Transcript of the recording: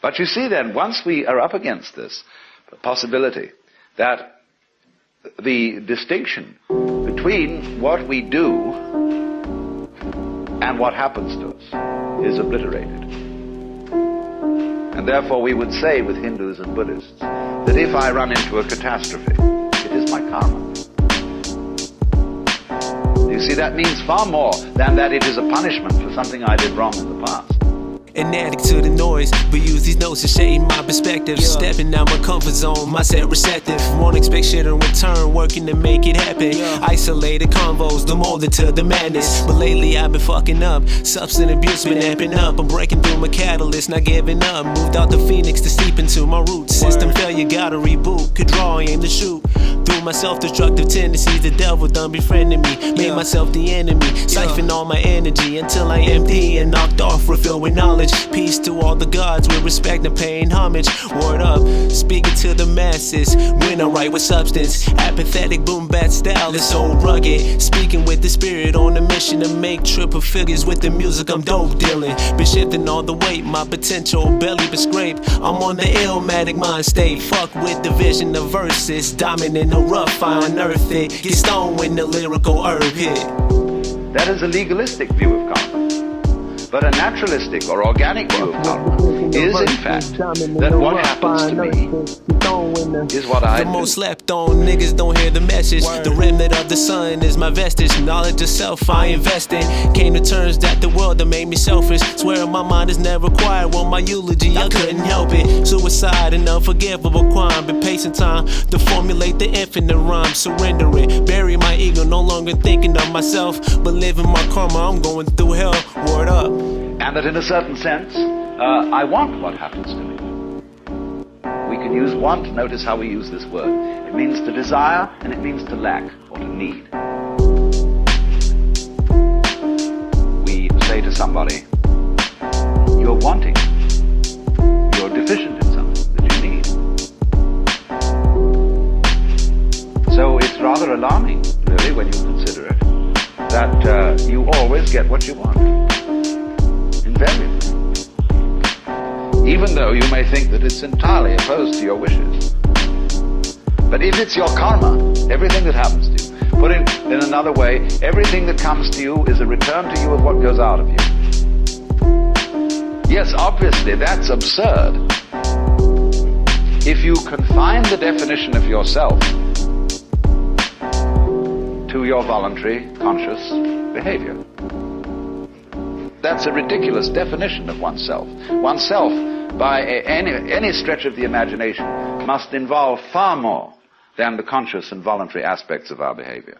But you see then, once we are up against this possibility that the distinction between what we do and what happens to us is obliterated. And therefore we would say with Hindus and Buddhists that if I run into a catastrophe, it is my karma. You see, that means far more than that it is a punishment for something I did wrong in the past. An addict to the noise, but use these notes to shade my perspective. Stepping out my comfort zone, mindset receptive. Won't expect shit in return, working to make it happen. Isolated convos, the molded to the madness. But lately I've been fucking up, substance abuse been amping up. I'm breaking through my catalyst, not giving up. Moved out the Phoenix to steep into my roots. System failure, gotta reboot. Could draw, aim to shoot. Through my self-destructive tendencies, the devil done befriended me. Made myself the enemy, siphon all my energy until I empty and knocked off, refill with knowledge. Peace to all the gods with respect and paying homage. Word up, speaking to the masses. When I write with substance, apathetic boom bat style is so rugged. Speaking with the spirit on a mission to make triple figures with the music I'm dope dealing. Been shifting all the weight, my potential belly been scraped. I'm on the illmatic mind state. Fuck with the vision of verses, diamond in the rough, I unearth it. Get stoned when the lyrical herb hit. That is a legalistic view of karma. But a naturalistic or organic view of karma is, in fact, that what happens to me is what I do. The most slept on niggas don't hear the message. The remnant of the sun is my vestige. Knowledge of self I invest in. Came to terms that the world that made me selfish. Swear my mind is never quiet. Want my eulogy, I couldn't help it. Suicide, an unforgivable crime. Been pacing time to formulate the infinite rhyme. Surrendering, bury my ego, no longer thinking of myself, but living my karma. I'm going through hell. Word up. And that in a certain sense, I want what happens to me. We can use want, notice how we use this word. It means to desire and it means to lack or to need. We say to somebody, you're wanting, you're deficient in something that you need. So it's rather alarming, really, when you consider it, that you always get what you want. Invariably. Even though you may think that it's entirely opposed to your wishes. But if it's your karma, everything that happens to you, put it in another way, everything that comes to you is a return to you of what goes out of you. Yes, obviously, that's absurd. If you confine the definition of yourself to your voluntary, conscious behavior. That's a ridiculous definition of oneself. Oneself, by any stretch of the imagination, must involve far more than the conscious and voluntary aspects of our behavior.